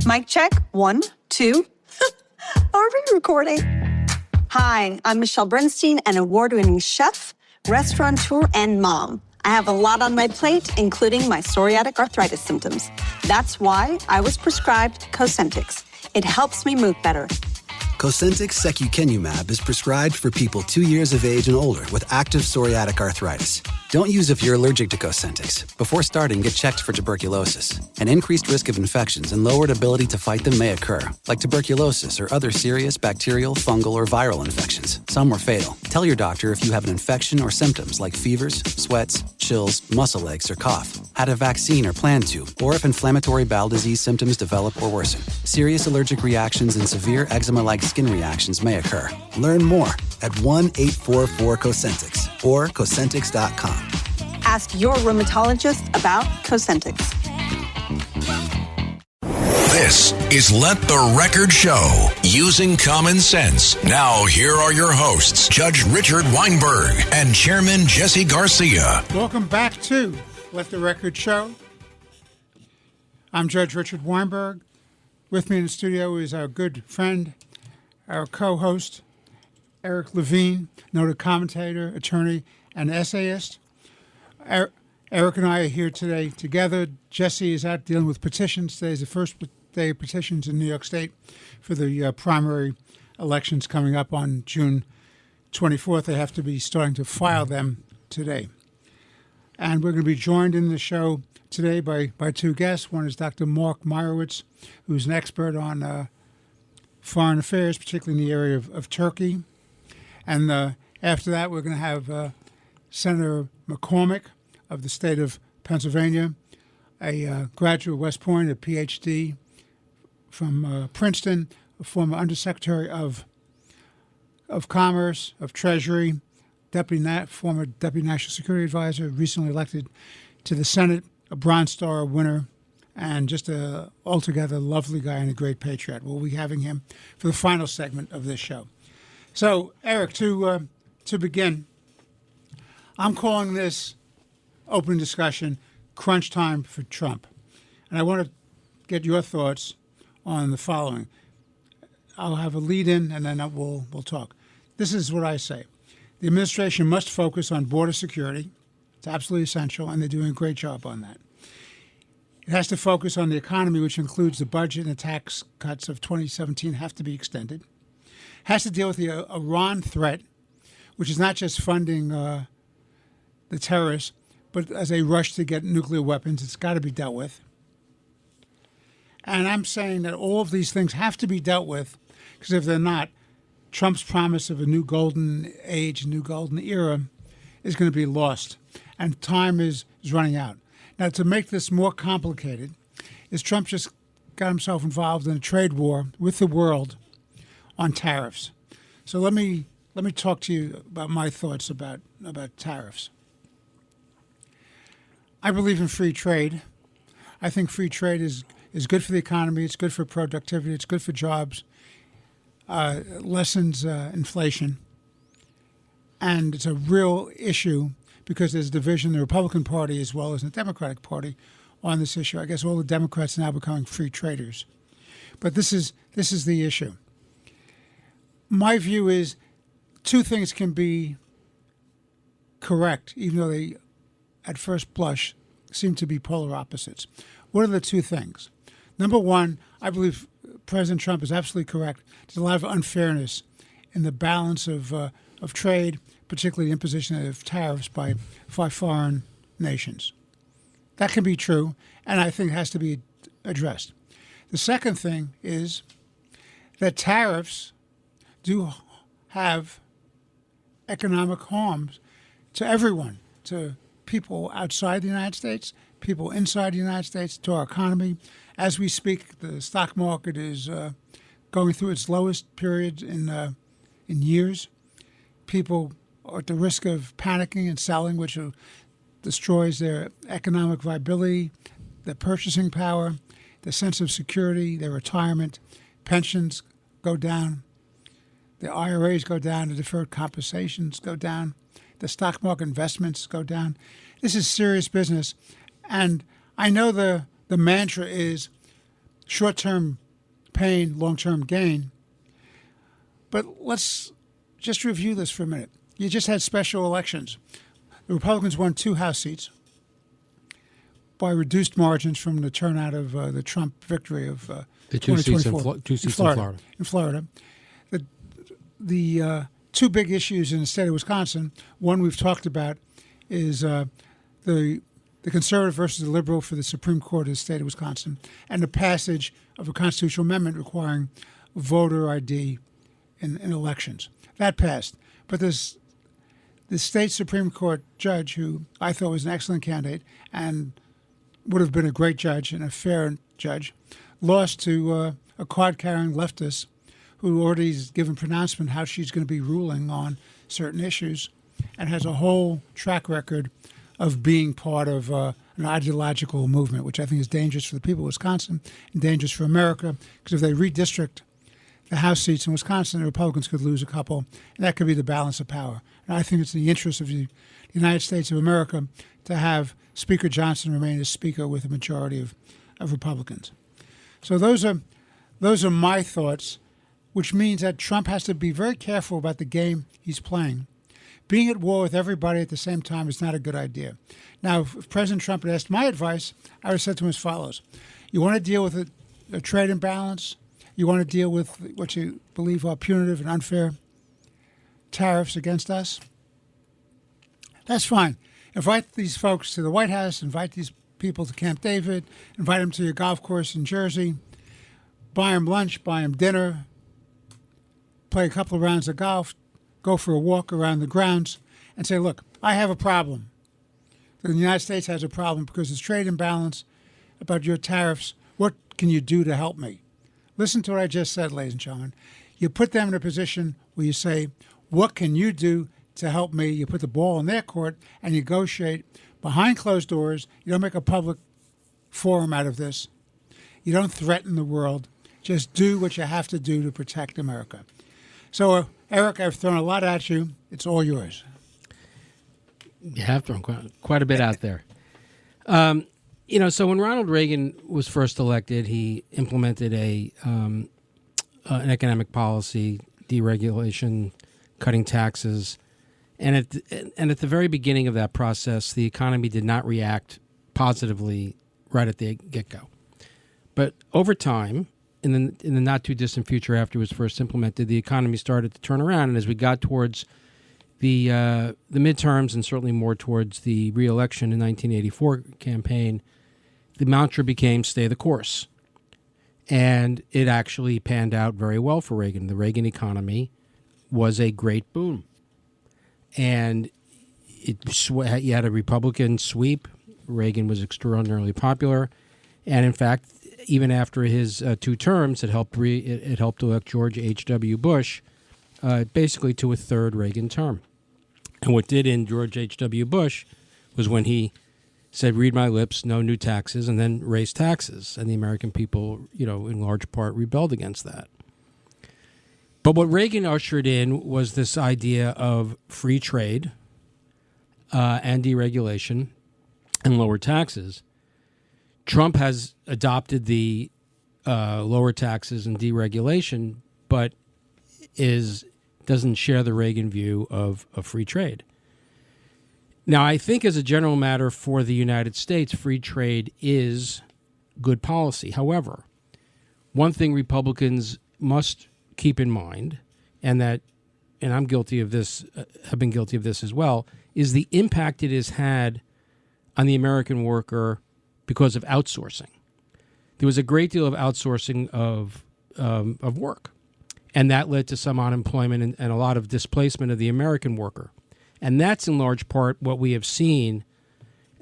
Mic check. 1, 2. Are we recording? Hi, I'm Michelle Bernstein, an award-winning chef, restaurateur, and mom. I have a lot on my plate, including my psoriatic arthritis symptoms. That's why I was prescribed Cosentyx. It helps me move better. Cosentyx secukinumab is prescribed for people 2 years of age and older with active psoriatic arthritis. Don't use if you're allergic to Cosentyx. Before starting, get checked for tuberculosis. An increased risk of infections and lowered ability to fight them may occur, like tuberculosis or other serious bacterial, fungal, or viral infections. Some were fatal. Tell your doctor if you have an infection or symptoms like fevers, sweats, chills, muscle aches, or cough, had a vaccine or plan to, or if inflammatory bowel disease symptoms develop or worsen. Serious allergic reactions and severe eczema-like skin reactions may occur. Learn more at 1-844-COSENTYX or Cosentyx.com. Ask your rheumatologist about Cosentyx. This is Let the Record Show, using common sense. Now, here are your hosts, Judge Richard Weinberg and Chairman Jesse Garcia. Welcome back to Let the Record Show. I'm Judge Richard Weinberg. With me in the studio is our good friend, our co-host, Eric Levine, noted commentator, attorney, and essayist. Eric and I are here today together. Jesse is out dealing with petitions. Today is the first day of petitions in New York State for the primary elections coming up on June 24th. They have to be starting to file them today. And we're going to be joined in the show today by two guests. One is Dr. Mark Meyerowitz, who's an expert on foreign affairs, particularly in the area of Turkey. And after that, we're going to have Senator McCormick of the state of Pennsylvania, a graduate of West Point, a Ph.D. from Princeton, a former Undersecretary of Commerce, of Treasury, former Deputy National Security Advisor, recently elected to the Senate, a Bronze Star winner, and just a altogether lovely guy and a great patriot. We'll be having him for the final segment of this show. So, Eric, to begin, I'm calling this open discussion crunch time for Trump. And I want to get your thoughts on the following. I'll have a lead-in, and then we'll talk. This is what I say. The administration must focus on border security. It's absolutely essential, and they're doing a great job on that. It has to focus on the economy, which includes the budget and the tax cuts of 2017 have to be extended. Has to deal with the Iran threat, which is not just funding the terrorists, but as a rush to get nuclear weapons. It's got to be dealt with. And I'm saying that all of these things have to be dealt with, because if they're not, Trump's promise of a new golden age, a new golden era, is going to be lost. And time is running out. Now, to make this more complicated, is Trump just got himself involved in a trade war with the world on tariffs. So let me talk to you about my thoughts about tariffs. I believe in free trade. I think free trade is good for the economy. It's good for productivity. It's good for jobs. Lessens inflation. And it's a real issue because there's division in the Republican Party as well as in the Democratic Party on this issue. I guess all the Democrats are now becoming free traders. But this is the issue. My view is two things can be correct, even though they, at first blush, seem to be polar opposites. What are the two things? Number one, I believe President Trump is absolutely correct. There's a lot of unfairness in the balance of trade, particularly the imposition of tariffs by foreign nations. That can be true, and I think it has to be addressed. The second thing is that tariffs do have economic harms to everyone, to people outside the United States, people inside the United States, to our economy. As we speak, the stock market is going through its lowest period in years. People are at the risk of panicking and selling, which destroys their economic viability, their purchasing power, their sense of security, their retirement. Pensions go down. The IRAs go down. The deferred compensations go down. The stock market investments go down. This is serious business. And I know the mantra is short-term pain, long-term gain. But let's just review this for a minute. You just had special elections. The Republicans won 2 House seats by reduced margins from the turnout of the Trump victory of the 2 seats in 2024 Florida. In Florida. The 2 big issues in the state of Wisconsin, one we've talked about, is the conservative versus the liberal for the Supreme Court of the state of Wisconsin, and the passage of a constitutional amendment requiring voter ID in elections. That passed. But the state Supreme Court judge, who I thought was an excellent candidate and would have been a great judge and a fair judge, lost to a card-carrying leftist who already has given pronouncement how she's going to be ruling on certain issues and has a whole track record of being part of an ideological movement, which I think is dangerous for the people of Wisconsin and dangerous for America, because if they redistrict the House seats in Wisconsin, the Republicans could lose a couple, and that could be the balance of power. And I think it's in the interest of the United States of America to have Speaker Johnson remain as Speaker with a majority of Republicans. So those are my thoughts, which means that Trump has to be very careful about the game he's playing. Being at war with everybody at the same time is not a good idea. Now, if President Trump had asked my advice, I would have said to him as follows. You want to deal with a trade imbalance? You want to deal with what you believe are punitive and unfair tariffs against us? That's fine. Invite these folks to the White House, invite these people to Camp David, invite them to your golf course in Jersey, buy them lunch, buy them dinner, play a couple of rounds of golf, go for a walk around the grounds, and say, look, I have a problem. The United States has a problem because there's trade imbalance about your tariffs. What can you do to help me? Listen to what I just said, ladies and gentlemen. You put them in a position where you say, what can you do to help me? You put the ball in their court and negotiate behind closed doors. You don't make a public forum out of this. You don't threaten the world. Just do what you have to do to protect America. So, Eric, I've thrown a lot at you. It's all yours. You have thrown quite a bit out there. So when Ronald Reagan was first elected, he implemented an economic policy, deregulation, cutting taxes, and at the very beginning of that process, the economy did not react positively right at the get-go. But over time, in the not too distant future after it was first implemented, the economy started to turn around, and as we got towards the midterms and certainly more towards the re-election in 1984 campaign, the mantra became "stay the course," and it actually panned out very well for Reagan. The Reagan economy was a great boom, and you had a Republican sweep. Reagan was extraordinarily popular, and in fact, even after his 2 terms, it helped elect George H.W. Bush basically to a third Reagan term. And what did in George H.W. Bush was when he said, read my lips, no new taxes, and then raised taxes. And the American people, in large part rebelled against that. But what Reagan ushered in was this idea of free trade and deregulation and lower taxes. Trump has adopted the lower taxes and deregulation, but doesn't share the Reagan view of free trade. Now, I think as a general matter for the United States, free trade is good policy. However, one thing Republicans must keep in mind, and I'm guilty of this, have been guilty of this as well, is the impact it has had on the American worker because of outsourcing. There was a great deal of outsourcing of work, and that led to some unemployment and a lot of displacement of the American worker. And that's in large part what we have seen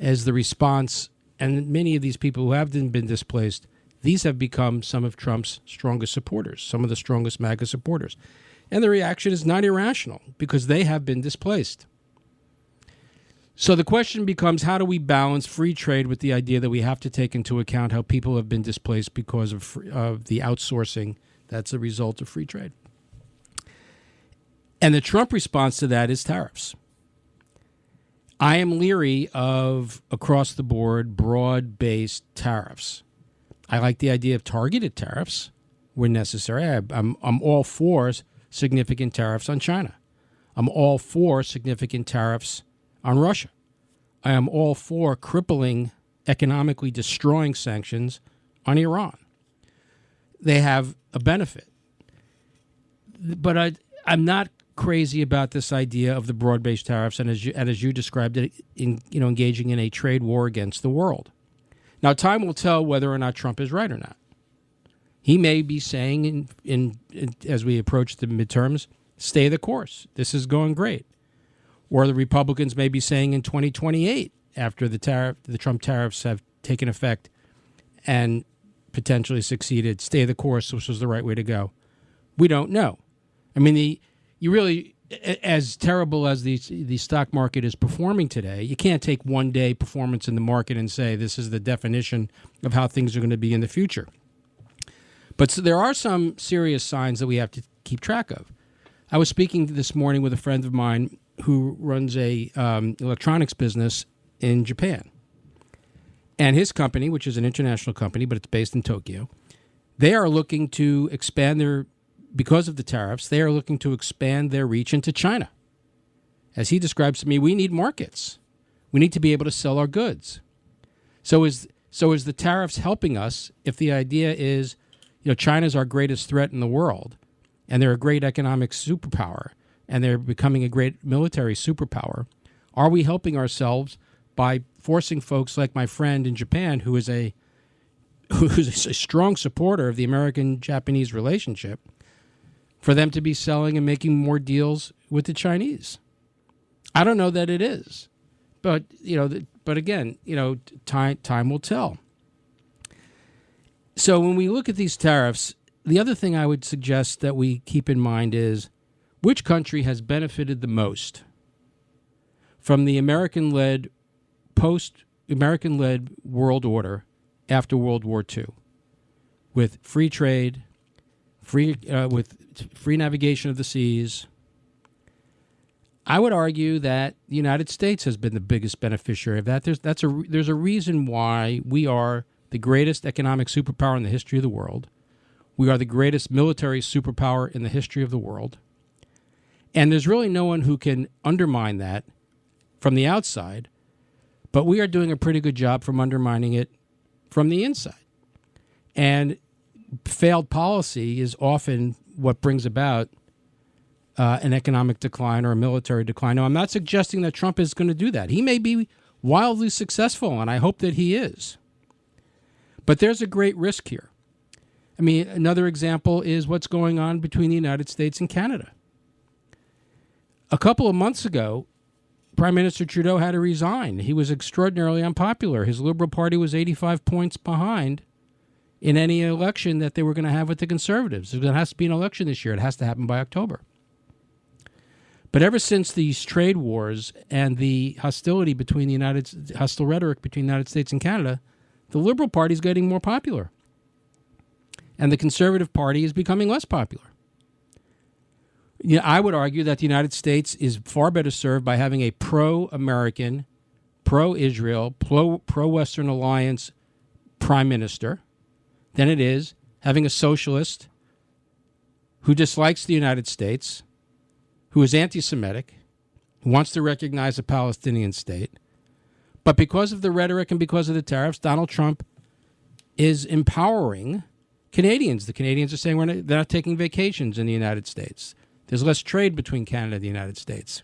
as the response, and many of these people who have been displaced, these have become some of Trump's strongest supporters, some of the strongest MAGA supporters. And the reaction is not irrational because they have been displaced. So the question becomes, how do we balance free trade with the idea that we have to take into account how people have been displaced because of the outsourcing that's a result of free trade? And the Trump response to that is tariffs. I am leery of across-the-board, broad-based tariffs. I like the idea of targeted tariffs when necessary. I'm all for significant tariffs on China. I'm all for significant tariffs on Russia. I am all for crippling, economically destroying sanctions on Iran. They have a benefit. But I'm not crazy about this idea of the broad-based tariffs and as you described it, engaging in a trade war against the world. Now, time will tell whether or not Trump is right or not. He may be saying, as we approach the midterms, stay the course. This is going great. Or the Republicans may be saying in 2028, after the Trump tariffs have taken effect and potentially succeeded, stay the course, which was the right way to go. We don't know. I mean, you really, as terrible as the stock market is performing today, you can't take one day performance in the market and say this is the definition of how things are going to be in the future. But so there are some serious signs that we have to keep track of. I was speaking this morning with a friend of mine who runs a electronics business in Japan. And his company, which is an international company, but it's based in Tokyo, they are looking to expand because of the tariffs, they are looking to expand their reach into China. As he describes to me, we need markets. We need to be able to sell our goods. So is the tariffs helping us if the idea is, China's our greatest threat in the world, and they're a great economic superpower, and they're becoming a great military superpower? Are we helping ourselves by forcing folks like my friend in Japan, who's a strong supporter of the American-Japanese relationship, for them to be selling and making more deals with the Chinese? I don't know that it is, but again, time will tell. So when we look at these tariffs, the other thing I would suggest that we keep in mind is which country has benefited the most from the American-led world order after World War II, with free trade, with free navigation of the seas. I would argue that the United States has been the biggest beneficiary of that. There's a reason why we are the greatest economic superpower in the history of the world. We are the greatest military superpower in the history of the world. And there's really no one who can undermine that from the outside, but we are doing a pretty good job from undermining it from the inside. And failed policy is often what brings about an economic decline or a military decline. Now, I'm not suggesting that Trump is going to do that. He may be wildly successful, and I hope that he is. But there's a great risk here. I mean, another example is what's going on between the United States and Canada. A couple of months ago, Prime Minister Trudeau had to resign. He was extraordinarily unpopular. His Liberal Party was 85 points behind in any election that they were going to have with the Conservatives. There has to be an election this year. It has to happen by October. But ever since these trade wars and the hostile rhetoric between the United States and Canada, the Liberal Party is getting more popular. And the Conservative Party is becoming less popular. I would argue that the United States is far better served by having a pro-American, pro-Israel, pro-Western alliance prime minister than it is having a socialist who dislikes the United States, who is anti-Semitic, who wants to recognize a Palestinian state. But because of the rhetoric and because of the tariffs, Donald Trump is empowering Canadians. The Canadians are saying they're not taking vacations in the United States. There's less trade between Canada and the United States.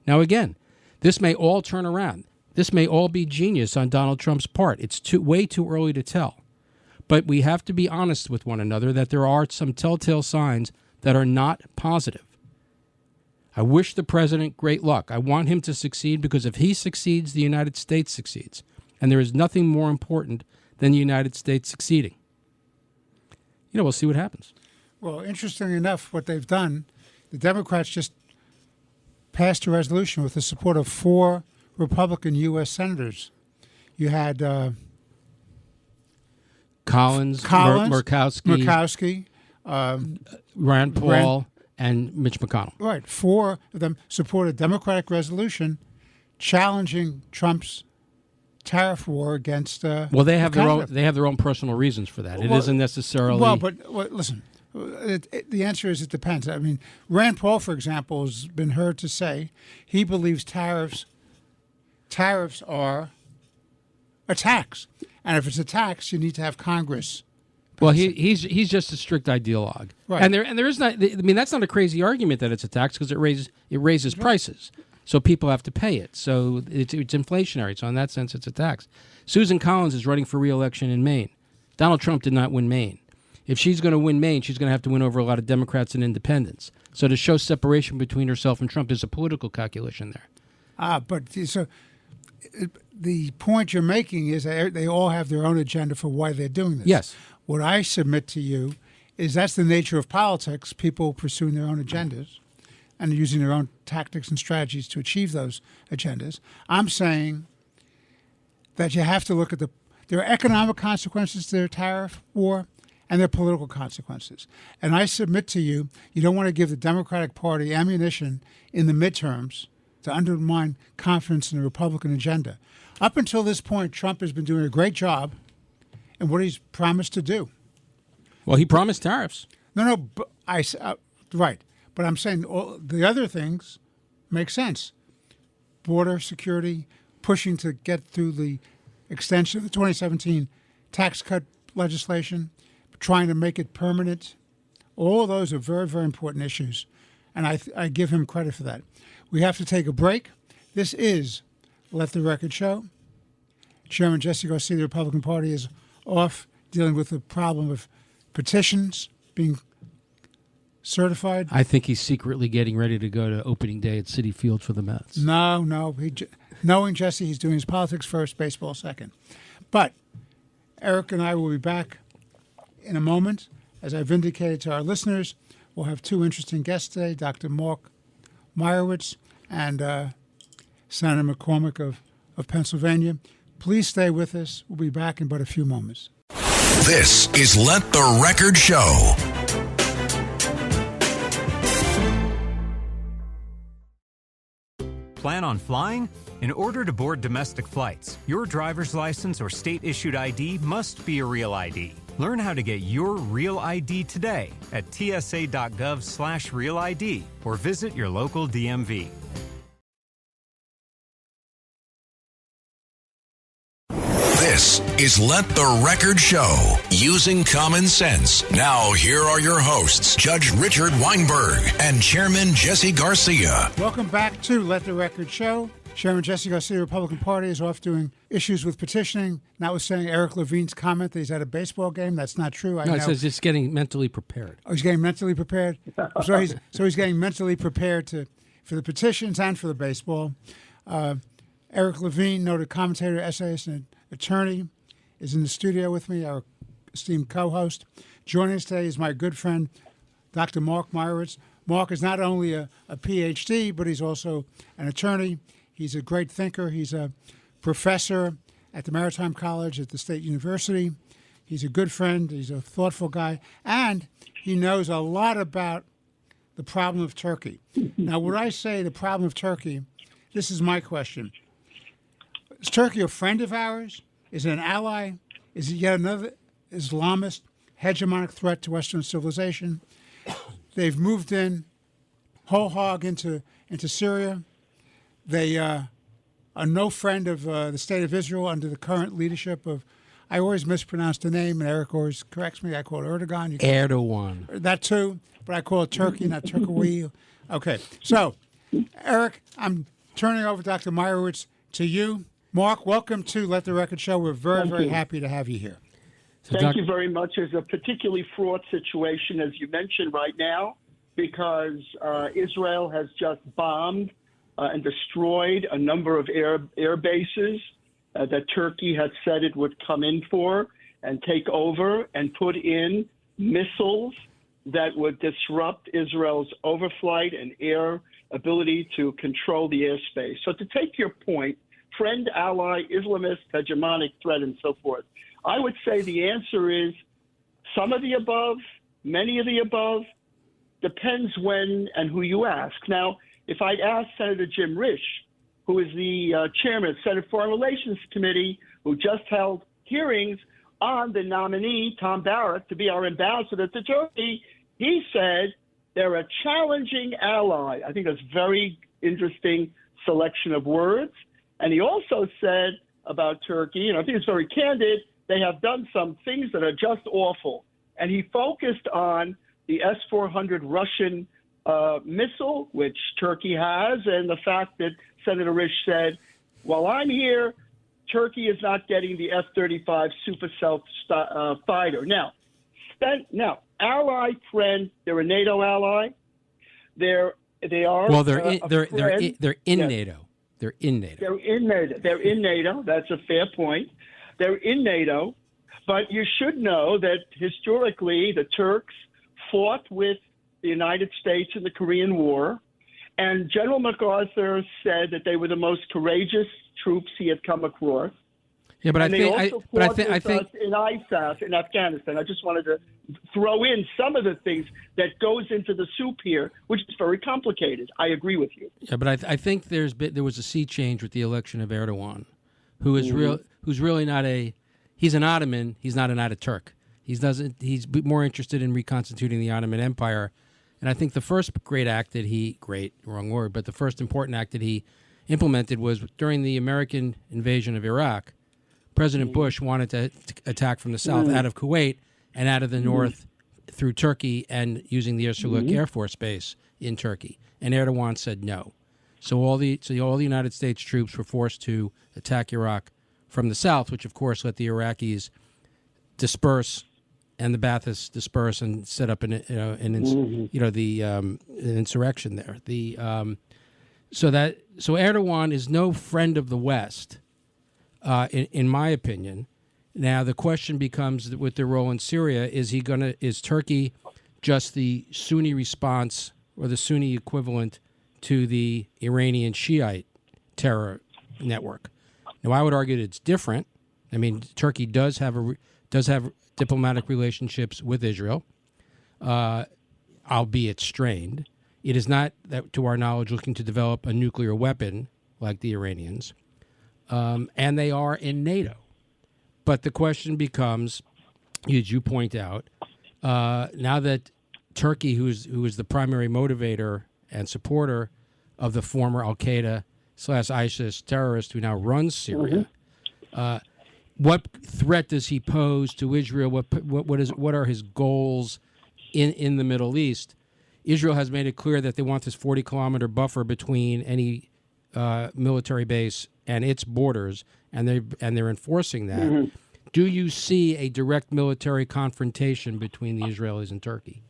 Now, again, this may all turn around. This may all be genius on Donald Trump's part. It's way too early to tell. But we have to be honest with one another that there are some telltale signs that are not positive. I wish the president great luck. I want him to succeed because if he succeeds, the United States succeeds. And there is nothing more important than the United States succeeding. We'll see what happens. Well, interestingly enough, what they've done, the Democrats just passed a resolution with the support of 4 Republican U.S. senators. You had Collins, Murkowski, Rand Paul, and Mitch McConnell. Right. 4 of them support a Democratic resolution challenging Trump's tariff war against. Well, they have their Canada. own. They have their own personal reasons for that. It Well, isn't necessarily. Well, but listen, the answer is it depends. I mean, Rand Paul, for example, has been heard to say he believes tariffs are a tax, and if it's a tax, you need to have Congress. Well, he's just a strict ideologue, Right. And there is not. I mean, that's not a crazy argument that it's a tax because it raises prices, so people have to pay it. So it's inflationary. So in that sense, it's a tax. Susan Collins is running for re-election in Maine. Donald Trump did not win Maine. If she's going to win Maine, she's going to have to win over a lot of Democrats and independents. So to show separation between herself and Trump is a political calculation there. The point you're making is that they all have their own agenda for why they're doing this. Yes. What I submit to you is that's the nature of politics, people pursuing their own agendas and using their own tactics and strategies to achieve those agendas. I'm saying that you have to look at there are economic consequences to their tariff war and their political consequences. And I submit to you, you don't want to give the Democratic Party ammunition in the midterms to undermine confidence in the Republican agenda. Up until this point, Trump has been doing a great job in what he's promised to do. Well, he promised tariffs. No, but right. But I'm saying all the other things make sense. Border security, pushing to get through the extension of the 2017 tax cut legislation, trying to make it permanent. All of those are very, very important issues, and I give him credit for that. We have to take a break. This is Let the Record Show. Chairman Jesse Garcia, the Republican Party, is off dealing with the problem of petitions being certified. I think he's secretly getting ready to go to opening day at Citi Field for the Mets. No. Knowing Jesse, he's doing his politics first, baseball second. But Eric and I will be back in a moment. As I've indicated to our listeners, we'll have two interesting guests today, Dr. Mark Meyerowitz and Senator McCormick of Pennsylvania. Please stay with us. We'll be back in but a few moments. This is Let the Record Show. Plan on flying? In order to board domestic flights, your driver's license or state-issued ID must be a real ID. Learn how to get your real ID today at tsa.gov/real ID or visit your local DMV. This is Let the Record Show. Using common sense. Now, here are your hosts, Judge Richard Weinberg and Chairman Jesse Garcia. Welcome back to Let the Record Show. Chairman Jesse Garcia, Republican Party, is off doing issues with petitioning, notwithstanding Eric Levine's comment that he's at a baseball game. That's not true. It says just getting mentally prepared. Oh, he's getting mentally prepared? so he's getting mentally prepared for the petitions and for the baseball. Eric Levine, noted commentator, essayist, and attorney, is in the studio with me, our esteemed co-host. Joining us today is my good friend, Dr. Mark Meyerowitz. Mark is not only a PhD, but he's also an attorney. He's a great thinker. He's a professor at the Maritime College at the State University. He's a good friend. He's a thoughtful guy. And he knows a lot about the problem of Turkey. Now, when I say the problem of Turkey, this is my question. Is Turkey a friend of ours? Is it an ally? Is it yet another Islamist hegemonic threat to Western civilization? They've moved in whole hog into Syria. They are no friend of the state of Israel under the current leadership of, I always mispronounce the name, and Eric always corrects me. I call it Erdogan. Erdogan. That too, but I call it Turkey, not Turkey. Okay, so, Eric, I'm turning over Dr. Meyerowitz to you. Mark, welcome to Let the Record Show. We're very, very happy to have you here. Thank you very much. It's a particularly fraught situation, as you mentioned right now, because Israel has just bombed and destroyed a number of air bases that Turkey had said it would come in for and take over and put in missiles that would disrupt Israel's overflight and air ability to control the airspace. So to take your point, friend, ally, Islamist, hegemonic threat, and so forth, I would say the answer is some of the above, many of the above, depends when and who you ask. Now, if I'd asked Senator Jim Risch who is the chairman of the Senate Foreign Relations Committee, who just held hearings on the nominee, Tom Barrack, to be our ambassador to Turkey, he said they're a challenging ally. I think that's a very interesting selection of words. And he also said about Turkey, and I think it's very candid, they have done some things that are just awful. And he focused on the S-400 Russian missile, which Turkey has, and the fact that Senator Risch said, while I'm here, Turkey is not getting the F-35 Super Stealth fighter. Now, ally, friend, they're a NATO ally. They are. Well, they're in NATO. They're in NATO. They're in NATO. That's a fair point. They're in NATO, but you should know that historically the Turks fought with the United States in the Korean War, and General MacArthur said that they were the most courageous troops he had come across. Yeah, but and I think in ISAF in Afghanistan. I just wanted to throw in some of the things that goes into the soup here, which is very complicated. I agree with you. Yeah, but I think there was a sea change with the election of Erdogan, who is who's really not he's an Ottoman. He's not an Ataturk. He's more interested in reconstituting the Ottoman Empire. And I think the first the first important act that he implemented was during the American invasion of Iraq. President Bush wanted to attack from the south out of Kuwait and out of the north through Turkey and using the Irsuluk Air Force Base in Turkey. And Erdogan said no. So all the United States troops were forced to attack Iraq from the south, which of course let the Iraqis disperse and the Baathists disperse and set up an insurrection there. So Erdogan is no friend of the West. In my opinion. Now the question becomes with their role in Syria: is Turkey just the Sunni response or the Sunni equivalent to the Iranian Shiite terror network? Now I would argue that it's different. I mean, Turkey does have diplomatic relationships with Israel, albeit strained. It is not, that, to our knowledge, looking to develop a nuclear weapon like the Iranians. And they are in NATO. But the question becomes, as you point out, now that Turkey, who is the primary motivator and supporter of the former Al-Qaeda/ISIS terrorist who now runs Syria, what threat does he pose to Israel? What are his goals in the Middle East? Israel has made it clear that they want this 40-kilometer buffer between any military base and its borders, and they're enforcing that. Do you see a direct military confrontation between the Israelis and Turkey?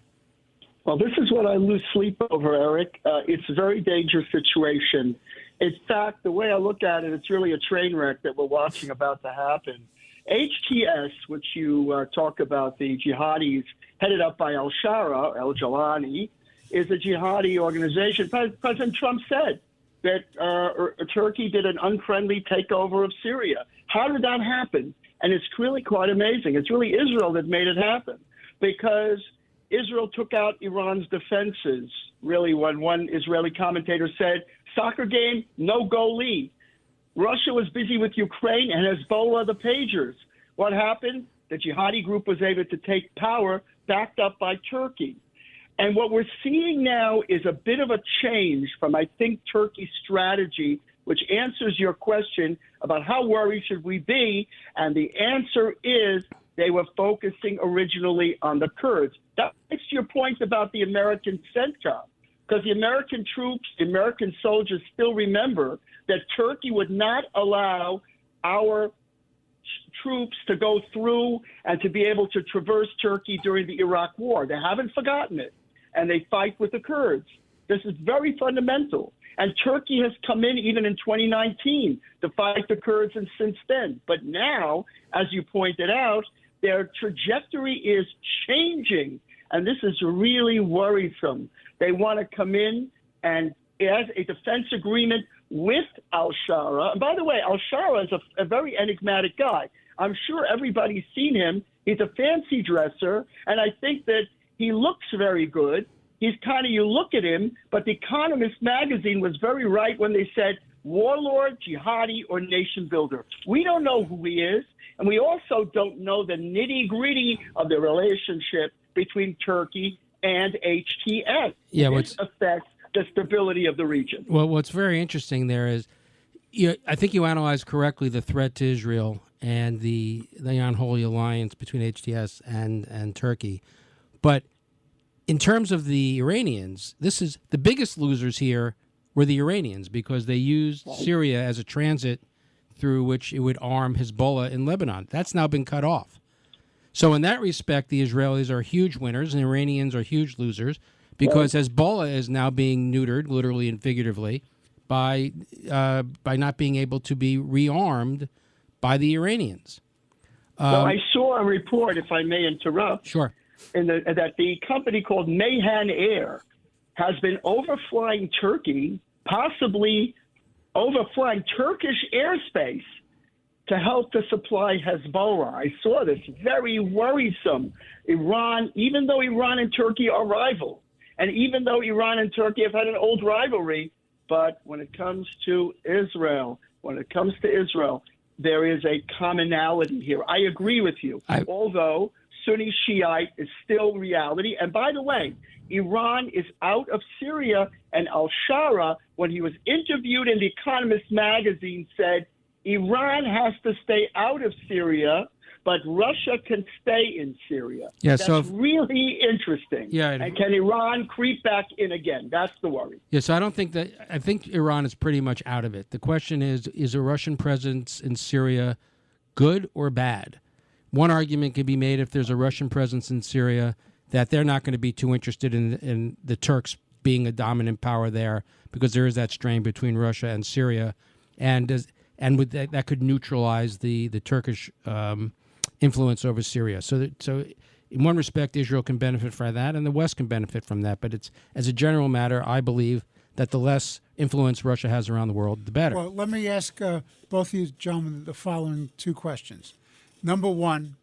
Well, this is what I lose sleep over, Eric. It's a very dangerous situation. In fact, the way I look at it, it's really a train wreck that we're watching about to happen. HTS, which you talk about, the jihadis headed up by al-Shara, al-Jalani, is a jihadi organization. President Trump said that Turkey did an unfriendly takeover of Syria. How did that happen? And it's really quite amazing. It's really Israel that made it happen, because Israel took out Iran's defenses. Really, when one Israeli commentator said, soccer game, no goalie. Russia was busy with Ukraine and Hezbollah, the pagers. What happened? The jihadi group was able to take power, backed up by Turkey. And what we're seeing now is a bit of a change from, I think, Turkey's strategy, which answers your question about how worried should we be. And the answer is they were focusing originally on the Kurds. That gets to your point about the American CENTCOM, because the American troops, the American soldiers still remember that Turkey would not allow our troops to go through and to be able to traverse Turkey during the Iraq War. They haven't forgotten it, and they fight with the Kurds. This is very fundamental. And Turkey has come in even in 2019 to fight the Kurds, and since then. But now, as you pointed out, their trajectory is changing, and this is really worrisome. They want to come in and as a defense agreement with al-Shara. And by the way, al-Shara is a very enigmatic guy. I'm sure everybody's seen him. He's a fancy dresser, and I think that he looks very good. He's kind of, you look at him, but The Economist magazine was very right when they said, warlord, jihadi, or nation builder. We don't know who he is, and we also don't know the nitty-gritty of the relationship between Turkey and HTS. Yeah, this affects the stability of the region. Well, what's very interesting there is, I think you analyzed correctly the threat to Israel and the unholy alliance between HTS and Turkey. But in terms of the Iranians, this is the biggest losers here were the Iranians, because they used Syria as a transit through which it would arm Hezbollah in Lebanon. That's now been cut off. So in that respect, the Israelis are huge winners and the Iranians are huge losers, because Hezbollah is now being neutered, literally and figuratively, by not being able to be rearmed by the Iranians. Well, I saw a report, if I may interrupt, Sure. that the company called Mayhan Air has been overflying Turkey, possibly overflying Turkish airspace to help to supply Hezbollah. I saw this. Very worrisome. Iran, even though Iran and Turkey are rivals, and even though Iran and Turkey have had an old rivalry, but when it comes to Israel, there is a commonality here. I agree with you. Although Sunni Shiite is still reality. And by the way, Iran is out of Syria, and al-Shara, when he was interviewed in The Economist magazine, said Iran has to stay out of Syria, but Russia can stay in Syria. Yeah, That's really interesting. Yeah, and can Iran creep back in again? That's the worry. Yeah, so I think Iran is pretty much out of it. The question is a Russian presence in Syria good or bad? One argument could be made, if there's a Russian presence in Syria, that they're not going to be too interested in the Turks being a dominant power there, because there is that strain between Russia and Syria, and with that could neutralize the Turkish influence over Syria. So in one respect, Israel can benefit from that, and the West can benefit from that. But it's, as a general matter, I believe that the less influence Russia has around the world, the better. Well, let me ask both of you gentlemen the following two questions. Number one,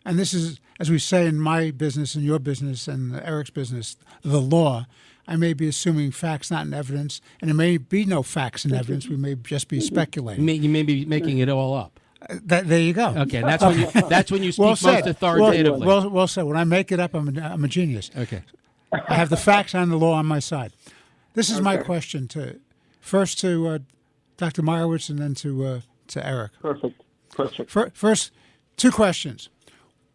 and this is, as we say in my business and your business and Eric's business, the law. I may be assuming facts, not in evidence, and there may be no facts and evidence. We may just be speculating. You may be making it all up. There you go. Okay, and that's when you speak most authoritatively. Well said. When I make it up, I'm a genius. Okay. I have the facts and the law on my side. This is my question first to Dr. Meyerowitz and then to Eric. Perfect. First, two questions.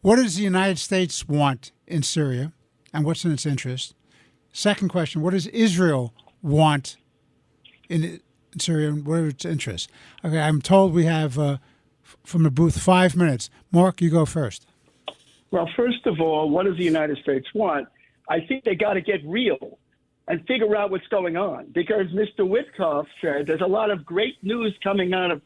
What does the United States want in Syria, and what's in its interest? Second question, what does Israel want in Syria, and what are its interests? Okay, I'm told we have, from the booth, 5 minutes. Mark, you go first. Well, first of all, what does the United States want? I think they got to get real and figure out what's going on, because Mr. Witkoff said there's a lot of great news coming out of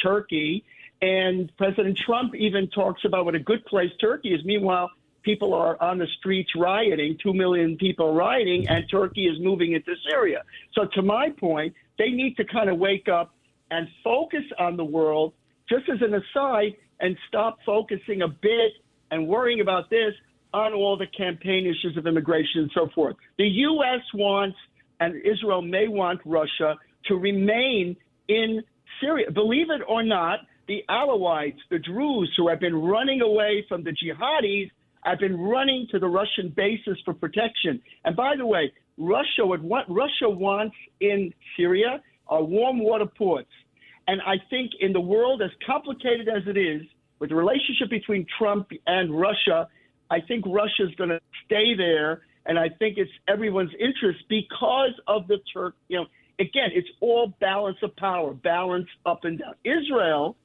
Turkey, and President Trump even talks about what a good place Turkey is. Meanwhile, people are on the streets rioting, 2 million people rioting, and Turkey is moving into Syria. So to my point, they need to kind of wake up and focus on the world, just as an aside, and stop focusing a bit and worrying about this on all the campaign issues of immigration and so forth. The U.S. wants, and Israel may want, Russia to remain in Syria. Believe it or not, the Alawites, the Druze, who have been running away from the jihadis, have been running to the Russian bases for protection. And by the way, what Russia wants in Syria are warm water ports. And I think in the world as complicated as it is, with the relationship between Trump and Russia, I think Russia's going to stay there. And I think it's everyone's interest because of the Turk. Again, it's all balance of power, balance up and down. Israel's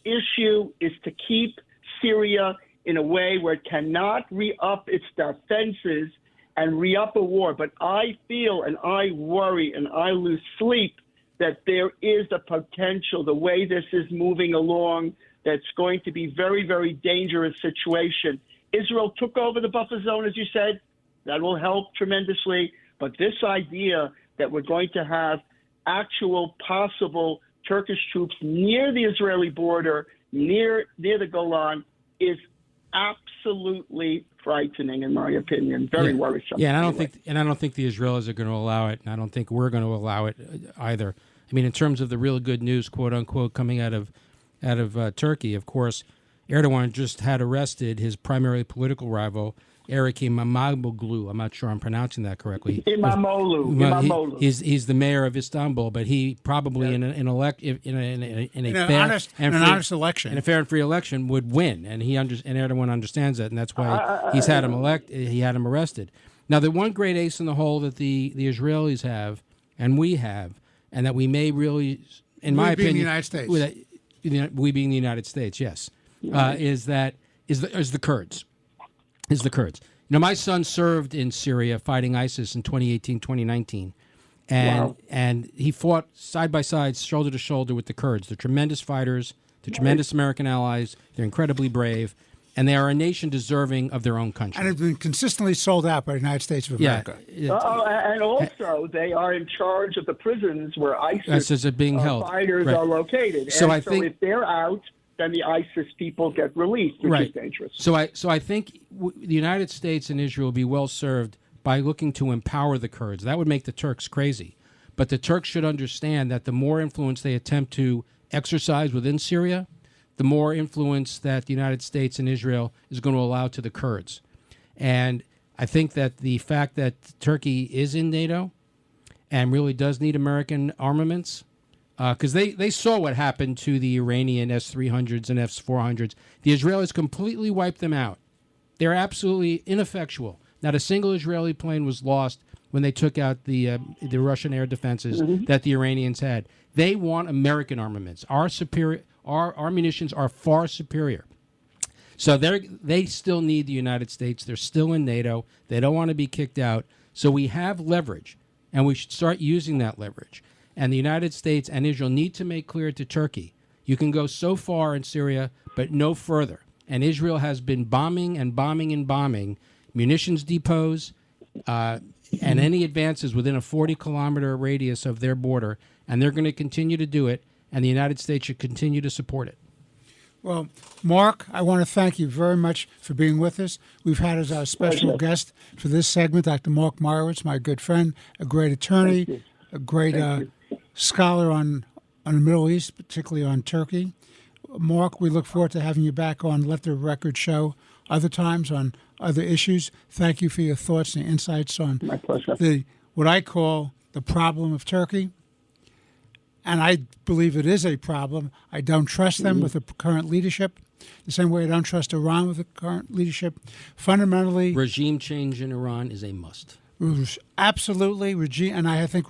issue is to keep Syria in a way where it cannot re-up its defenses and re-up a war. But I feel and I worry and I lose sleep that there is a potential, the way this is moving along, that's going to be very, very dangerous situation. Israel took over the buffer zone, as you said. That will help tremendously. But this idea that we're going to have actual possible Turkish troops near the Israeli border, near the Golan, is absolutely frightening, in my opinion. Very worrisome. Yeah, and anyway. I don't think the Israelis are going to allow it, and I don't think we're going to allow it either. I mean, in terms of the real good news, quote unquote, coming out of Turkey, of course, Erdogan just had arrested his primary political rival, Erik Imamoglu. I'm not sure I'm pronouncing that correctly. Imamoglu. He's the mayor of Istanbul, but he probably in an honest election, in a fair and free election, would win, and Erdogan understands that, and that's why he's had him He had him arrested. Now, the one great ace in the hole that the Israelis have, and we have, and that we may really, in my opinion, the United States, we being the United States, yes, is the Kurds. Is the Kurds. You know, my son served in Syria fighting ISIS in 2018, 2019. And he fought side by side, shoulder to shoulder with the Kurds. They're tremendous fighters. They're tremendous American allies. They're incredibly brave. And they are a nation deserving of their own country. And have been consistently sold out by the United States of America. Yeah. And also, they are in charge of the prisons where ISIS are being held. Fighters are located. So I think if they're out, then the ISIS people get released, which is dangerous. So I think the United States and Israel will be well served by looking to empower the Kurds. That would make the Turks crazy. But the Turks should understand that the more influence they attempt to exercise within Syria, the more influence that the United States and Israel is going to allow to the Kurds. And I think that the fact that Turkey is in NATO and really does need American armaments, because they saw what happened to the Iranian S-300s and S-400s. The Israelis completely wiped them out. They're absolutely ineffectual. Not a single Israeli plane was lost when they took out the Russian air defenses that the Iranians had. They want American armaments. Our munitions are far superior. So they still need the United States. They're still in NATO. They don't want to be kicked out. So we have leverage, and we should start using that leverage. And the United States and Israel need to make clear to Turkey, you can go so far in Syria, but no further. And Israel has been bombing and bombing and bombing munitions depots and any advances within a 40-kilometer radius of their border. And they're going to continue to do it, and the United States should continue to support it. Well, Mark, I want to thank you very much for being with us. We've had as our special guest for this segment Dr. Mark Meyerowitz, my good friend, a great attorney, a great scholar on the Middle East, particularly on Turkey. Mark, we look forward to having you back on Let the Record Show other times on other issues. Thank you for your thoughts and insights on what I call the problem of Turkey. And I believe it is a problem. I don't trust them with the current leadership, the same way I don't trust Iran with the current leadership. Fundamentally, regime change in Iran is a must. Absolutely. And I think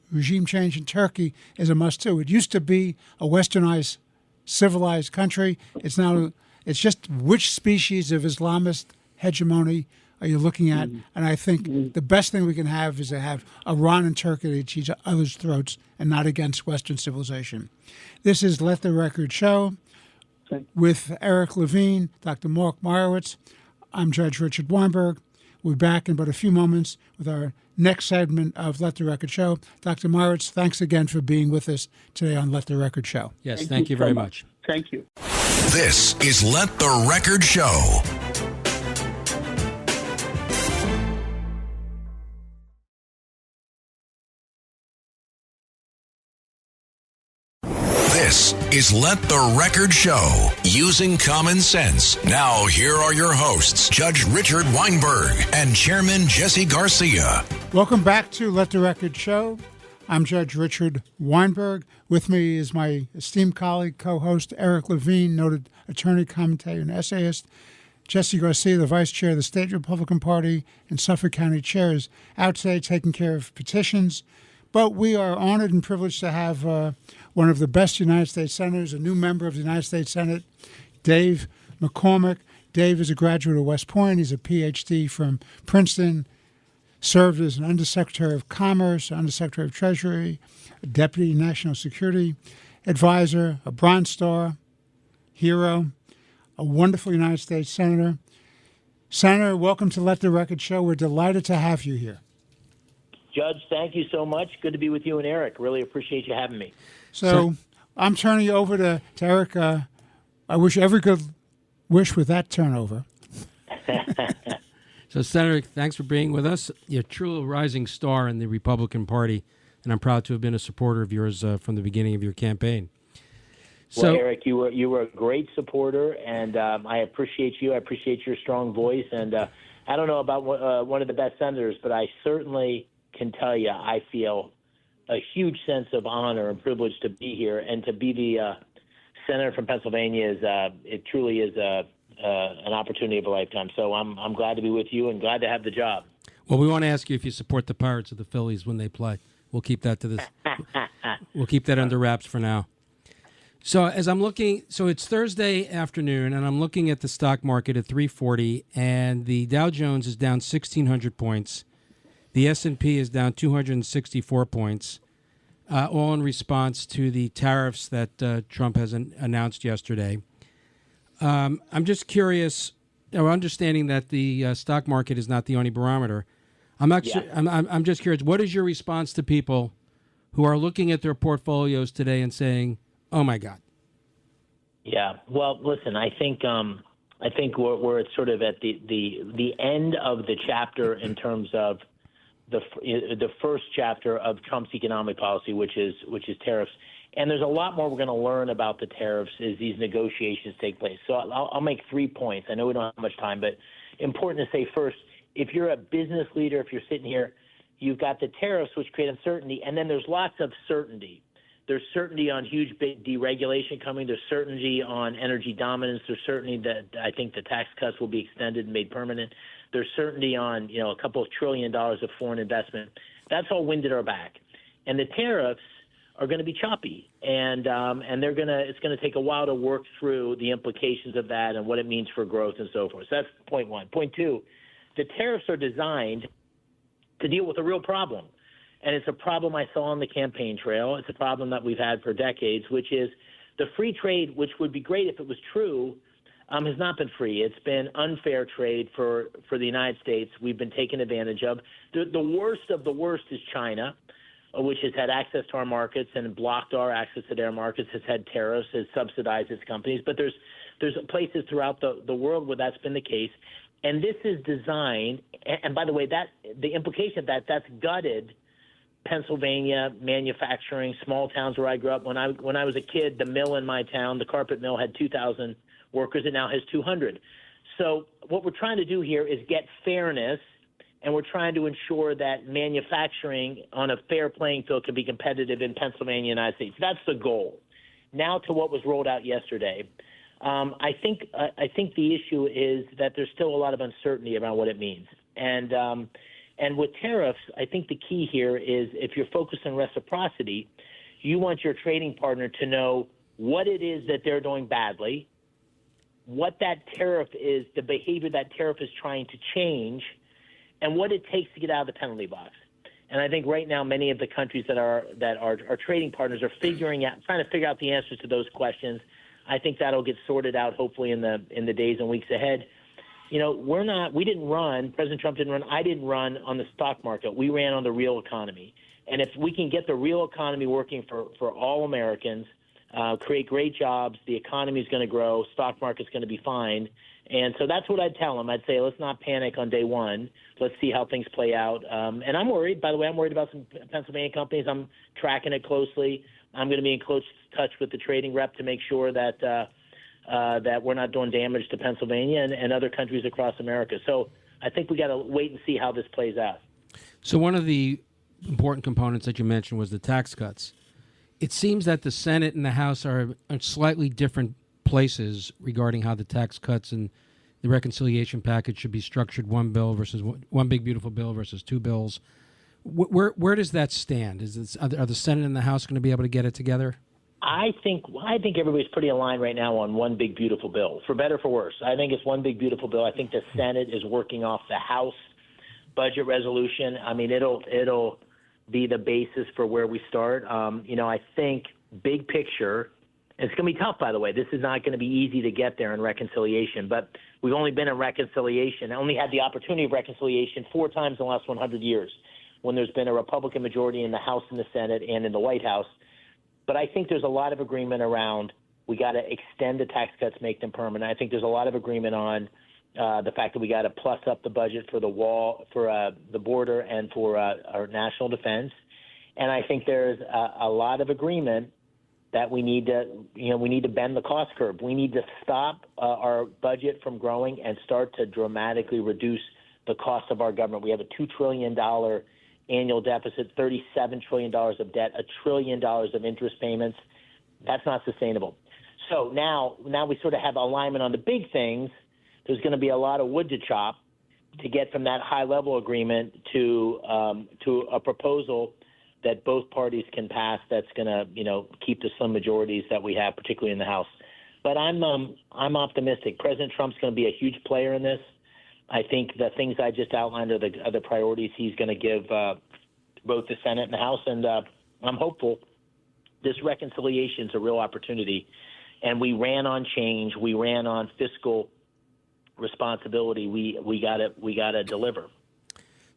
regime change in Turkey is a must, too. It used to be a westernized, civilized country. It's just which species of Islamist hegemony are you looking at? And I think the best thing we can have is to have Iran and Turkey at each other's throats and not against Western civilization. This is Let the Record Show with Eric Levine, Dr. Mark Meyerowitz. I'm Judge Richard Weinberg. We'll be back in but a few moments with our next segment of Let the Record Show. Dr. Meyerowitz, thanks again for being with us today on Let the Record Show. Yes, thank you very much. Thank you. This is Let the Record Show. This is Let the Record Show, using common sense. Now, here are your hosts, Judge Richard Weinberg and Chairman Jesse Garcia. Welcome back to Let the Record Show. I'm Judge Richard Weinberg. With me is my esteemed colleague, co-host Eric Levine, noted attorney, commentator, and essayist. Jesse Garcia, the vice chair of the State Republican Party and Suffolk County Chair, is out today taking care of petitions. But we are honored and privileged to have one of the best United States senators, a new member of the United States Senate, Dave McCormick. Dave is a graduate of West Point. He's a Ph.D. from Princeton, served as an Undersecretary of Commerce, Undersecretary of Treasury, a Deputy National Security Advisor, a Bronze Star hero, a wonderful United States Senator. Senator, welcome to Let the Record Show. We're delighted to have you here. Judge, thank you so much. Good to be with you and Eric. Really appreciate you having me. So I'm turning you over to Eric. I wish every good wish with that turnover. So, Senator, thanks for being with us. You're truly a rising star in the Republican Party, and I'm proud to have been a supporter of yours from the beginning of your campaign. Well, Eric, you were a great supporter, and I appreciate you. I appreciate your strong voice, and I don't know about one of the best senators, but I certainly can tell you I feel a huge sense of honor and privilege to be here, and to be the senator from Pennsylvania it truly is an opportunity of a lifetime. So I'm glad to be with you and glad to have the job. Well, we want to ask you if you support the Pirates or the Phillies when they play. We'll keep that to this. We'll keep that under wraps for now. So as I'm looking, so it's Thursday afternoon, and I'm looking at the stock market at 340, and the Dow Jones is down 1,600 points. The S&P is down 264 points, all in response to the tariffs that Trump has announced yesterday. I'm just curious, understanding that the stock market is not the only barometer. I'm just curious, what is your response to people who are looking at their portfolios today and saying, "Oh my God"? Yeah. Well, listen, I think we're sort of at the end of the chapter in terms of the first chapter of Trump's economic policy, which is tariffs. And there's a lot more we're going to learn about the tariffs as these negotiations take place. So I'll make 3 points. I know we don't have much time, but important to say first, if you're a business leader, if you're sitting here, you've got the tariffs, which create uncertainty, and then there's lots of certainty. There's certainty on huge big deregulation coming. There's certainty on energy dominance. There's certainty that I think the tax cuts will be extended and made permanent. There's certainty on a couple of $1 trillion of foreign investment. That's all wind at our back. And the tariffs are going to be choppy, and it's going to take a while to work through the implications of that and what it means for growth and so forth. So that's point one. Point two, the tariffs are designed to deal with a real problem. And it's a problem I saw on the campaign trail. It's a problem that we've had for decades, which is the free trade, which would be great if it was true, has not been free. It's been unfair trade for the United States. We've been taken advantage of. The worst of the worst is China, which has had access to our markets and blocked our access to their markets, has had tariffs, has subsidized its companies. But there's places throughout the world where that's been the case. And this is designed, and by the way, that the implication of that's gutted Pennsylvania manufacturing, small towns where I grew up. When I was a kid, the mill in my town, the carpet mill, had 2,000 workers. It now has 200. So what we're trying to do here is get fairness, and we're trying to ensure that manufacturing on a fair playing field can be competitive in Pennsylvania and United States. That's the goal. Now to what was rolled out yesterday. I think the issue is that there's still a lot of uncertainty about what it means. And with tariffs, I think the key here is if you're focused on reciprocity, you want your trading partner to know what it is that they're doing badly, what that tariff is, the behavior that tariff is trying to change, and what it takes to get out of the penalty box. And I think right now many of the countries that are trading partners are trying to figure out the answers to those questions. I think that'll get sorted out hopefully in the days and weeks ahead. We didn't run, President Trump didn't run, I didn't run on the stock market. We ran on the real economy. And if we can get the real economy working for all Americans, create great jobs, the economy is going to grow, stock market's going to be fine. And so that's what I'd tell them. I'd say, let's not panic on day one. Let's see how things play out. And I'm worried, by the way, I'm worried about some Pennsylvania companies. I'm tracking it closely. I'm going to be in close touch with the trading rep to make sure that that we're not doing damage to Pennsylvania and other countries across America. So I think we got to wait and see how this plays out. So one of the important components that you mentioned was the tax cuts. It seems that the Senate and the House are in slightly different places regarding how the tax cuts and the reconciliation package should be structured. One bill versus one big beautiful bill versus two bills. Where does that stand? Are the Senate and the House going to be able to get it together? I think everybody's pretty aligned right now on one big beautiful bill, for better or for worse. I think it's one big beautiful bill. I think the Senate is working off the House budget resolution. I mean, it'll be the basis for where we start. I think big picture, it's going to be tough, by the way. This is not going to be easy to get there in reconciliation, but we've only been in reconciliation, only had the opportunity of reconciliation 4 times in the last 100 years when there's been a Republican majority in the House and the Senate and in the White House. But I think there's a lot of agreement around We got to extend the tax cuts, make them permanent. I think there's a lot of agreement on the fact that we got to plus up the budget for the wall, for the border, and for our national defense. And I think there's a lot of agreement that we need to bend the cost curve. We need to stop our budget from growing and start to dramatically reduce the cost of our government. We have a $2 trillion annual deficit, $37 trillion of debt, $1 trillion of interest payments. That's not sustainable. So now we sort of have alignment on the big things. There's going to be a lot of wood to chop to get from that high-level agreement to a proposal that both parties can pass that's going to, keep the slim majorities that we have, particularly in the House. But I'm optimistic. President Trump's going to be a huge player in this. I think the things I just outlined are the priorities he's going to give both the Senate and the House, and I'm hopeful. This reconciliation is a real opportunity, and we ran on change. We ran on fiscal responsibility. We gotta deliver.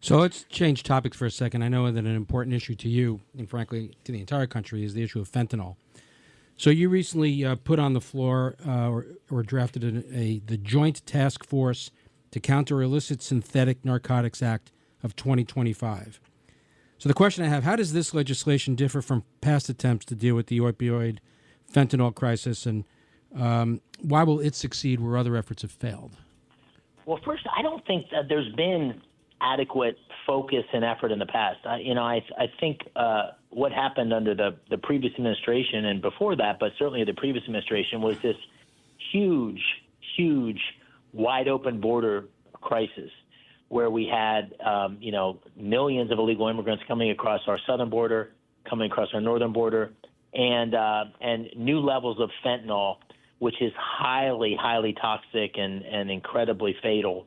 So let's change topics for a second. I know that an important issue to you, and frankly to the entire country, is the issue of fentanyl. So you recently put on the floor or drafted the Joint Task Force to Counter Illicit Synthetic Narcotics Act of 2025. So the question I have, how does this legislation differ from past attempts to deal with the opioid fentanyl crisis, and why will it succeed where other efforts have failed? Well, first, I don't think that there's been adequate focus and effort in the past. I think what happened under the previous administration and before that, but certainly the previous administration, was this huge, wide open border crisis where we had, millions of illegal immigrants coming across our southern border, coming across our northern border, and new levels of fentanyl, which is highly, highly toxic and incredibly fatal,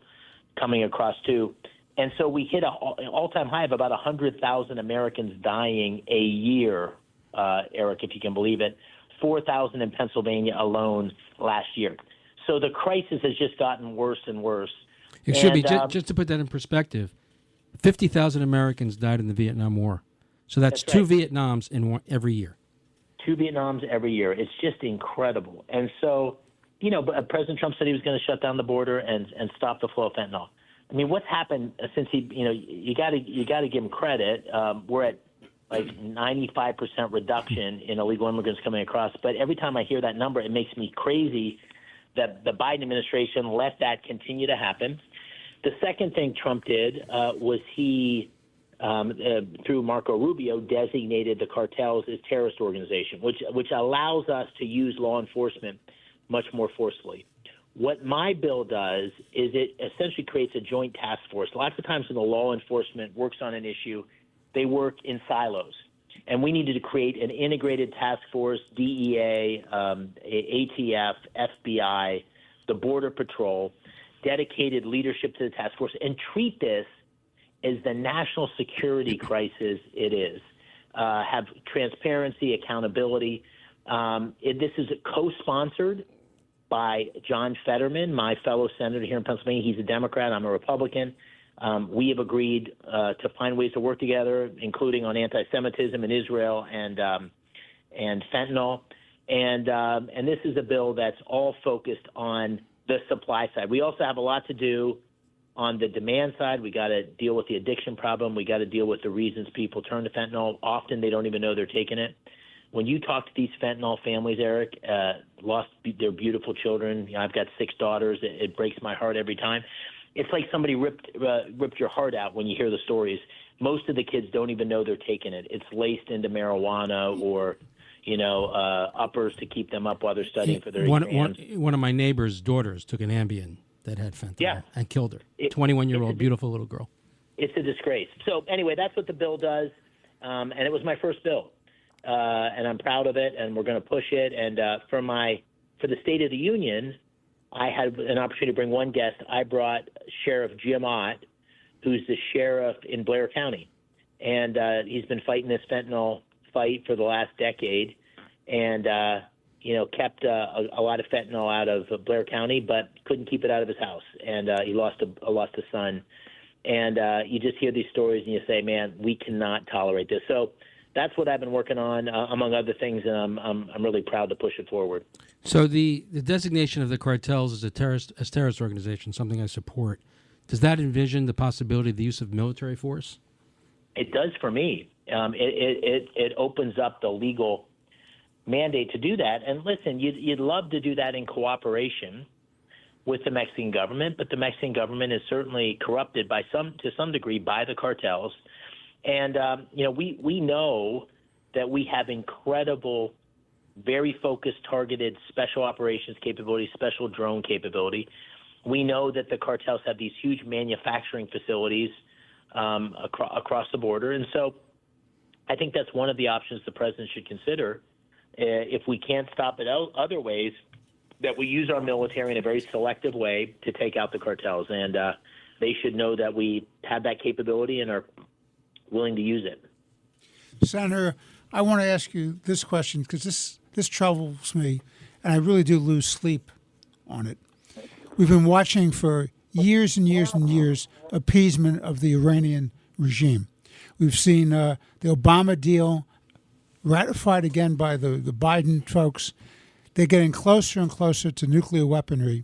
coming across too. And so we hit an all-time high of about 100,000 Americans dying a year, Eric, if you can believe it, 4,000 in Pennsylvania alone last year. So the crisis has just gotten worse and worse. Excuse me, just to put that in perspective, 50,000 Americans died in the Vietnam War. So that's two right. Vietnams every year. 2 Vietnams every year. It's just incredible. And so, President Trump said he was going to shut down the border and stop the flow of fentanyl. I mean, what's happened since you got to give him credit. We're at like 95% reduction in illegal immigrants coming across. But every time I hear that number, it makes me crazy that the Biden administration let that continue to happen. The second thing Trump did was he, through Marco Rubio, designated the cartels as terrorist organization, which allows us to use law enforcement much more forcefully. What my bill does is it essentially creates a joint task force. Lots of times when the law enforcement works on an issue, they work in silos. And we needed to create an integrated task force, DEA, ATF, FBI, the Border Patrol, dedicated leadership to the task force, and treat this as the national security crisis it is. Have transparency, accountability. This is co-sponsored by John Fetterman, my fellow senator here in Pennsylvania. He's a Democrat. I'm a Republican. We have agreed to find ways to work together, including on anti-Semitism in Israel and fentanyl. And this is a bill that's all focused on the supply side. We also have a lot to do on the demand side. We got to deal with the addiction problem. We got to deal with the reasons people turn to fentanyl. Often they don't even know they're taking it. When you talk to these fentanyl families, Eric, lost their beautiful children. I've got 6 daughters. It breaks my heart every time. It's like somebody ripped your heart out when you hear the stories. Most of the kids don't even know they're taking it. It's laced into marijuana or, uppers to keep them up while they're studying for their exams. One of my neighbor's daughters took an Ambien that had fentanyl and killed her. 21-year-old, beautiful little girl. It's a disgrace. So anyway, that's what the bill does, and it was my first bill. And I'm proud of it, and we're going to push it. And for the State of the Union, I had an opportunity to bring one guest. I brought Sheriff Jim Ott, who's the sheriff in Blair County, and he's been fighting this fentanyl fight for the last decade, and kept a lot of fentanyl out of Blair County, but couldn't keep it out of his house, and he lost a son. And you just hear these stories, and you say, man, we cannot tolerate this. So that's what I've been working on, among other things, and I'm really proud to push it forward. So the designation of the cartels as a terrorist organization, something I support, does that envision the possibility of the use of military force? It does for me. It opens up the legal mandate to do that. And listen, you'd love to do that in cooperation with the Mexican government, but the Mexican government is certainly corrupted to some degree by the cartels. And we know that we have incredible, very focused, targeted special operations capability, special drone capability. We know that the cartels have these huge manufacturing facilities across the border. And so I think that's one of the options the president should consider. If we can't stop it other ways, that we use our military in a very selective way to take out the cartels. And they should know that we have that capability and are willing to use it. Senator, I want to ask you this question because this troubles me, and I really do lose sleep on it. We've been watching for years and years and years appeasement of the Iranian regime. We've seen the Obama deal ratified again by the Biden folks. They're getting closer and closer to nuclear weaponry.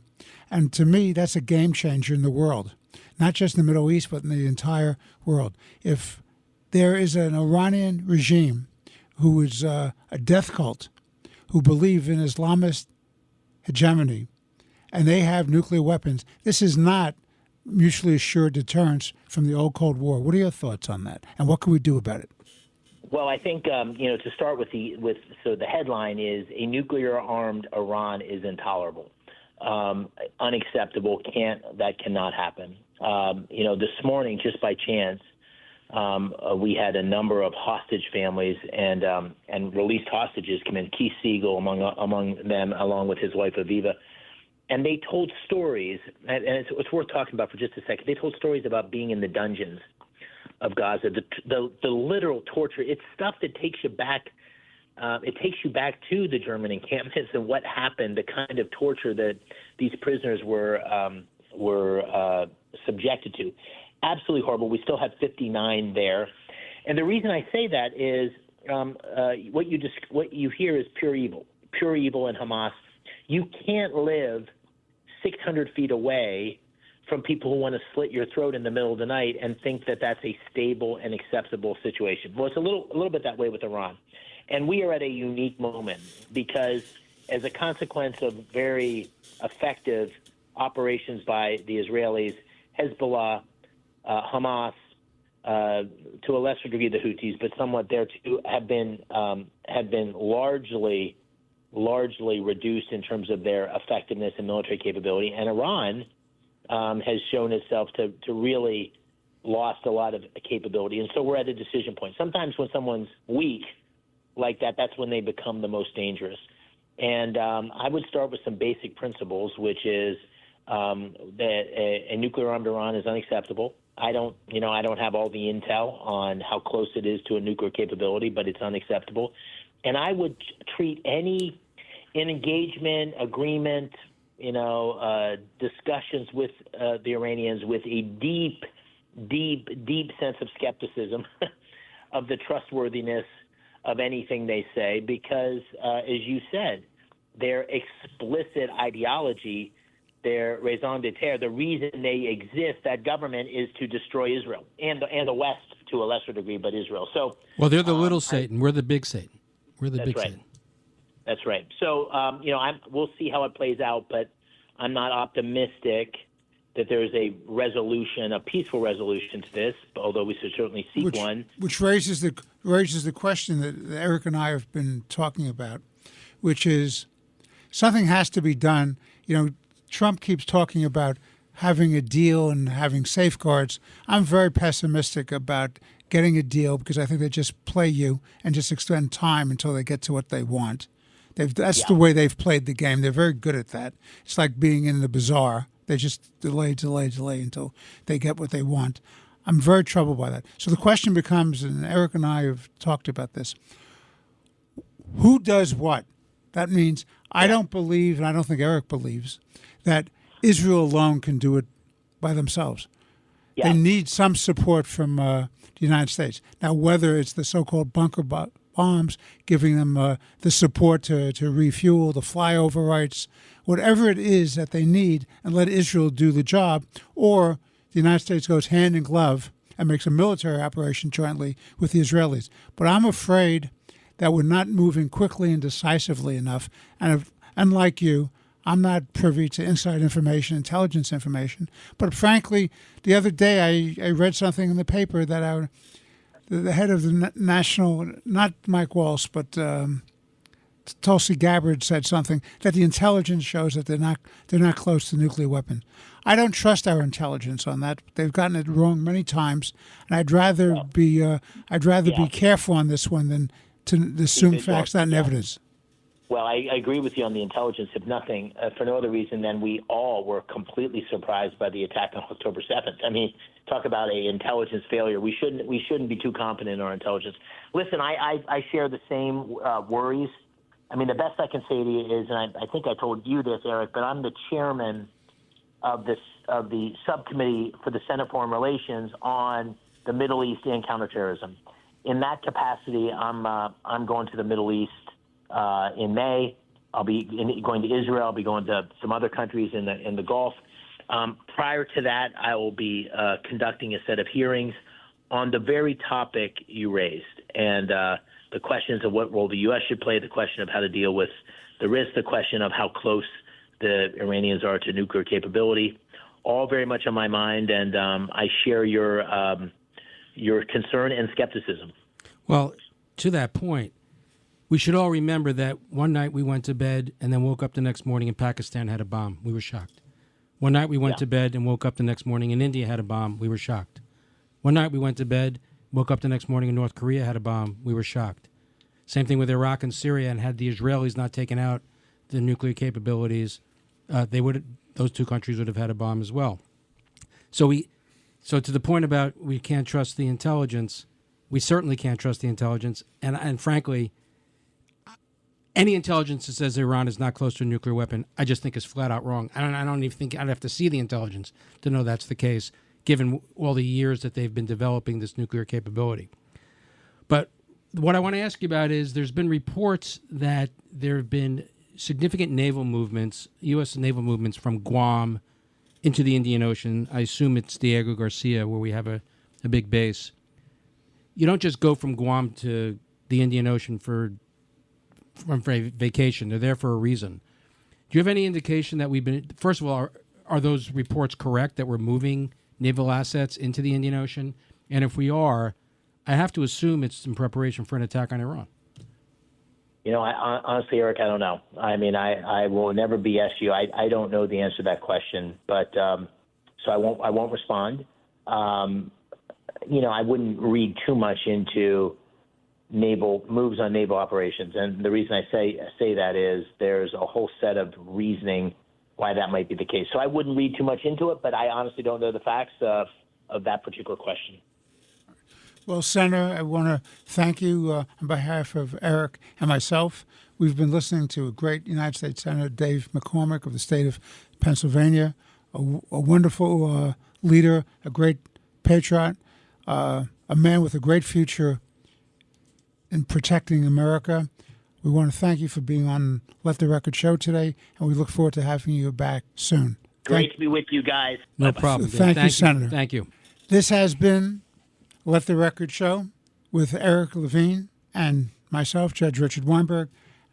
And to me, that's a game changer in the world, not just in the Middle East, but in the entire world. If there is an Iranian regime who is a death cult, who believe in Islamist hegemony, and they have nuclear weapons, this is not mutually assured deterrence from the old Cold War. What are your thoughts on that, and what can we do about it? Well, I think to start with the headline is a nuclear-armed Iran is intolerable, unacceptable. That cannot happen. This morning, just by chance, we had a number of hostage families and released hostages come in. Keith Siegel among them, along with his wife Aviva. And they told stories, and it's worth talking about for just a second. They told stories about being in the dungeons of Gaza, the literal torture. It's stuff that takes you back. It takes you back to the German encampments and what happened, the kind of torture that these prisoners were subjected to. Absolutely horrible. We still have 59 there, and the reason I say that is what you hear is pure evil in Hamas. You can't live 600 feet away from people who want to slit your throat in the middle of the night and think that that's a stable and acceptable situation. Well, it's a little bit that way with Iran. And we are at a unique moment because as a consequence of very effective operations by the Israelis, Hezbollah, Hamas, to a lesser degree the Houthis, but somewhat there too, have been largely reduced in terms of their effectiveness and military capability. And Iran has shown itself to really lost a lot of capability. And so we're at a decision point. Sometimes when someone's weak like that, that's when they become the most dangerous. And I would start with some basic principles, which is that a nuclear-armed Iran is unacceptable. I don't have all the intel on how close it is to a nuclear capability, but it's unacceptable. And I would treat any engagement, agreement, discussions with the Iranians with a deep, deep, deep sense of skepticism of the trustworthiness of anything they say, because, as you said, their explicit ideology, their raison d'etre, the reason they exist, that government, is to destroy Israel and the West to a lesser degree, but Israel. So, well, they're the little Satan. We're the big Satan. We're the big Satan. That's right. So, we'll see how it plays out, but I'm not optimistic that there is a peaceful resolution to this, although we should certainly seek one. Which raises the question that Eric and I have been talking about, which is something has to be done. Trump keeps talking about having a deal and having safeguards. I'm very pessimistic about getting a deal because I think they just play you and just extend time until they get to what they want. That's the way they've played the game. They're very good at that. It's like being in the bazaar. They just delay until they get what they want. I'm very troubled by that. So the question becomes, and Eric and I have talked about this, who does what? That means I don't believe, and I don't think Eric believes, that Israel alone can do it by themselves. they need some support from the United States. Now, whether it's the so-called bunker bombs, giving them the support to refuel, the flyover rights, whatever it is that they need, and let Israel do the job, or the United States goes hand in glove and makes a military operation jointly with the Israelis. But I'm afraid that we're not moving quickly and decisively enough. And unlike you, I'm not privy to inside information, intelligence information. But frankly, the other day I read something in the paper that the head of the national, not Mike Walsh, but Tulsi Gabbard said something that the intelligence shows that they're not close to nuclear weapons. I don't trust our intelligence on that. They've gotten it wrong many times, and I'd rather be careful on this one than to assume facts, not evidence. Well, I agree with you on the intelligence, if nothing, for no other reason than we all were completely surprised by the attack on October 7th. I mean, talk about a intelligence failure. We shouldn't be too confident in our intelligence. Listen, I share the same worries. I mean, the best I can say to you is, and I think I told you this, Eric, but I'm the chairman of the subcommittee for the Senate Foreign Relations on the Middle East and counterterrorism. In that capacity, I'm going to the Middle East in May. I'll be going to Israel. I'll be going to some other countries in the Gulf. Prior to that, I will be conducting a set of hearings on the very topic you raised, and the questions of what role the U.S. should play, the question of how to deal with the risk, the question of how close the Iranians are to nuclear capability, all very much on my mind, and I share your concern and skepticism. Well, to that point, we should all remember that one night we went to bed and then woke up the next morning and Pakistan had a bomb. We were shocked. One night we went to bed and woke up the next morning and India had a bomb. We were shocked. One night we went to bed, woke up the next morning and North Korea had a bomb. We were shocked. Same thing with Iraq and Syria. And had the Israelis not taken out the nuclear capabilities, those two countries would have had a bomb as well. So to the point about we can't trust the intelligence, we certainly can't trust the intelligence. And frankly, any intelligence that says Iran is not close to a nuclear weapon, I just think is flat out wrong. I don't even think I'd have to see the intelligence to know that's the case, given all the years that they've been developing this nuclear capability. But what I want to ask you about is there's been reports that there have been significant naval movements, U.S. naval movements from Guam into the Indian Ocean. I assume it's Diego Garcia where we have a big base. You don't just go from Guam to the Indian Ocean for a vacation. They're there for a reason. Do you have any indication that first of all, are those reports correct that we're moving naval assets into the Indian Ocean? And if we are, I have to assume it's in preparation for an attack on Iran. You know, honestly, Eric, I don't know. I mean, I will never BS you. I don't know the answer to that question, but so I won't respond. You know, I wouldn't read too much into naval moves on naval operations, and the reason I say that is there's a whole set of reasoning why that might be the case. So I wouldn't read too much into it, but I honestly don't know the facts of that particular question. Well, Senator, I want to thank you on behalf of Eric and myself. We've been listening to a great United States Senator, Dave McCormick of the state of Pennsylvania, a wonderful leader, a great patriot, a man with a great future in protecting America. We want to thank you for being on Let the Record Show today, and we look forward to having you back soon. Great to be with you guys. No problem. Thank you, Senator. Thank you. This has been Let the Record Show with Eric Levine and myself, Judge Richard Weinberg,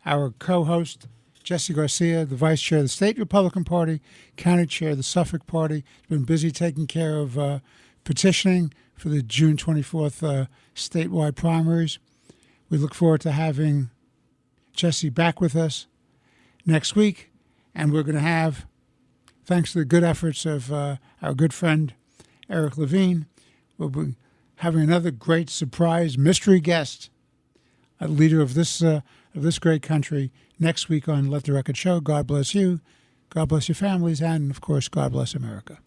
our co-host, Jesse Garcia, the vice chair of the state Republican Party, county chair of the Suffolk Party, has been busy taking care of petitioning for the June 24th statewide primaries. We look forward to having Jesse back with us next week, and we're going to have, thanks to the good efforts of our good friend Eric Levine, we'll be having another great surprise mystery guest, a leader of this great country, next week on Let the Record Show. God bless you, God bless your families, and, of course, God bless America.